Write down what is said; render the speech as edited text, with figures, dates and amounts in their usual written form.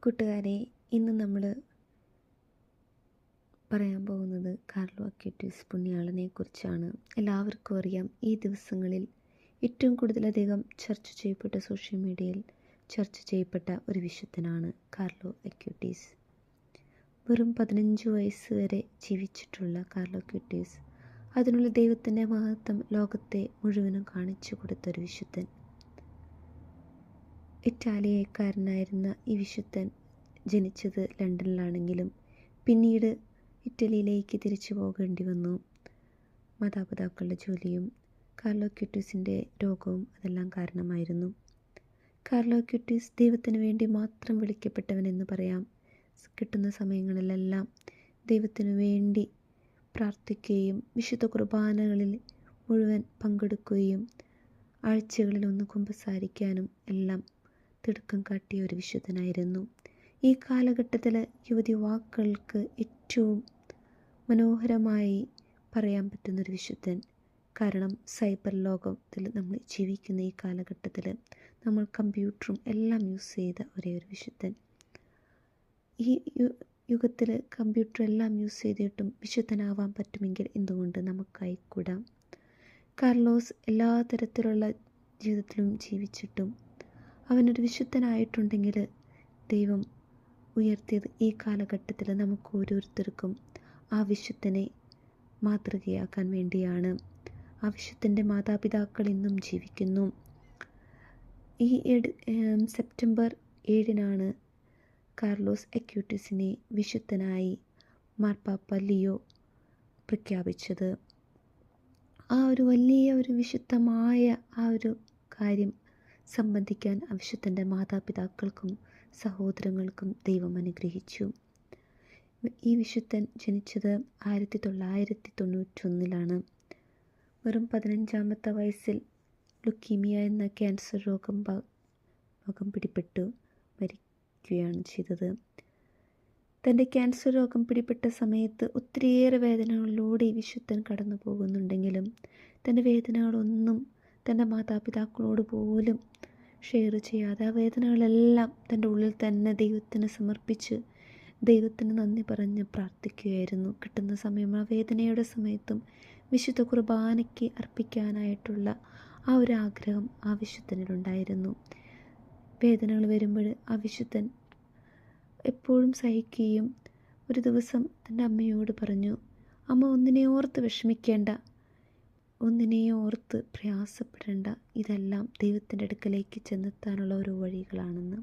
കൂട്ടുകാരെ, ഇന്ന് നമ്മൾ പറയാൻ പോകുന്നത് കാർലോ അക്യൂറ്റീസ് പുണ്യാളനെക്കുറിച്ചാണ്. എല്ലാവർക്കും അറിയാം, ഈ ദിവസങ്ങളിൽ ഏറ്റവും കൂടുതലധികം ചർച്ച ചെയ്യപ്പെട്ട, സോഷ്യൽ മീഡിയയിൽ ചർച്ച ചെയ്യപ്പെട്ട ഒരു വിശുദ്ധനാണ് കാർലോ അക്യൂറ്റീസ്. വെറും 15 വയസ്സ് വരെ ജീവിച്ചിട്ടുള്ള കാർലോ അക്യൂറ്റീസ് അതിനുള്ള ദൈവത്തിൻ്റെ മഹത്വം ലോകത്തെ മുഴുവനും കാണിച്ചു കൊടുത്തൊരു വിശുദ്ധൻ. ഇറ്റാലിയക്കാരനായിരുന്ന ഈ വിശുദ്ധൻ ജനിച്ചത് ലണ്ടനിലാണെങ്കിലും പിന്നീട് ഇറ്റലിയിലേക്ക് തിരിച്ചു പോകേണ്ടി വന്നു. മാതാപിതാക്കളുടെ ജോലിയും കാർലോ അക്യൂറ്റീസിൻ്റെ രോഗവും അതെല്ലാം കാരണമായിരുന്നു. കാർലോ അക്യൂറ്റീസ് ദൈവത്തിന് വേണ്ടി മാത്രം വിളിക്കപ്പെട്ടവനെന്ന് പറയാം. കിട്ടുന്ന സമയങ്ങളിലെല്ലാം ദൈവത്തിനു വേണ്ടി പ്രാർത്ഥിക്കുകയും വിശുദ്ധ കുർബാനകളിൽ മുഴുവൻ പങ്കെടുക്കുകയും ആഴ്ചകളിൽ ഒന്ന് കുമ്പസാരിക്കാനും എല്ലാം തിടുക്കം കാട്ടിയ ഒരു വിശുദ്ധനായിരുന്നു. ഈ കാലഘട്ടത്തിൽ യുവതിവാക്കൾക്ക് ഏറ്റവും മനോഹരമായി പറയാൻ പറ്റുന്നൊരു വിശുദ്ധൻ. കാരണം സൈബർ ലോകത്തിൽ നമ്മൾ ജീവിക്കുന്ന ഈ കാലഘട്ടത്തിൽ നമ്മൾ കമ്പ്യൂട്ടറും എല്ലാം യൂസ് ചെയ്ത ഒരേ ഒരു വിശുദ്ധൻ. ഈ യുഗത്തിൽ കമ്പ്യൂട്ടർ എല്ലാം യൂസ് ചെയ്തിട്ടും വിശുദ്ധനാവാൻ പറ്റുമെങ്കിൽ എന്തുകൊണ്ട് നമുക്കായിക്കൂടാ? കാർലോസ് എല്ലാ തരത്തിലുള്ള ജീവിതത്തിലും ജീവിച്ചിട്ടും അവനൊരു വിശുദ്ധനായിട്ടുണ്ടെങ്കിൽ ദൈവം ഉയർത്തിയത് ഈ കാലഘട്ടത്തിൽ നമുക്ക് ഓരോരുത്തർക്കും ആ വിശുദ്ധനെ മാതൃകയാക്കാൻ വേണ്ടിയാണ്. ആ വിശുദ്ധൻ്റെ മാതാപിതാക്കൾ ഇന്നും ജീവിക്കുന്നു. ഈ സെപ്റ്റംബർ 7 കാർലോസ് അക്യൂറ്റീസിനെ വിശുദ്ധനായി മാർപ്പാപ്പ ലിയോ പ്രഖ്യാപിച്ചത്. ആ ഒരു വലിയ ഒരു വിശുദ്ധമായ ആ ഒരു കാര്യം സംബന്ധിക്കാൻ ആ വിശുദ്ധൻ്റെ മാതാപിതാക്കൾക്കും സഹോദരങ്ങൾക്കും ദൈവം അനുഗ്രഹിച്ചു. ഈ വിശുദ്ധൻ ജനിച്ചത് 1991 വെറും 15-ാമത്തെ വയസ്സിൽ ലുക്കീമിയ എന്ന ക്യാൻസർ രോഗം പിടിപെട്ടു മരിക്കുകയാണ് ചെയ്തത്. തൻ്റെ ക്യാൻസർ രോഗം പിടിപെട്ട സമയത്ത് ഒത്തിരിയേറെ വേദനകളിലൂടെ ഈ വിശുദ്ധൻ കടന്നു പോകുന്നുണ്ടെങ്കിലും തൻ്റെ വേദനകളൊന്നും തൻ്റെ മാതാപിതാക്കളോട് പോലും ഷെയർ ചെയ്യാതെ ആ വേദനകളെല്ലാം തൻ്റെ ഉള്ളിൽ തന്നെ ദൈവത്തിന് സമർപ്പിച്ച് ദൈവത്തിന് നന്ദി പറഞ്ഞ് പ്രാർത്ഥിക്കുകയായിരുന്നു. കിട്ടുന്ന സമയം ആ വേദനയുടെ സമയത്തും വിശുദ്ധ കുർബാനയ്ക്ക് അർപ്പിക്കാനായിട്ടുള്ള ആ ഒരു ആഗ്രഹം ആ വിശുദ്ധനിലുണ്ടായിരുന്നു. വേദനകൾ വരുമ്പോൾ ആ വിശുദ്ധൻ എപ്പോഴും സഹിക്കുകയും ഒരു ദിവസം തൻ്റെ അമ്മയോട് പറഞ്ഞു, അമ്മ ഒന്നിനെ ഓർത്ത് വിഷമിക്കേണ്ട, ഒന്നിനെ ഓർത്ത് പ്രയാസപ്പെടേണ്ട, ഇതെല്ലാം ദൈവത്തിൻ്റെ അടുക്കലേക്ക് ചെന്നെത്താനുള്ള ഓരോ വഴികളാണെന്ന്.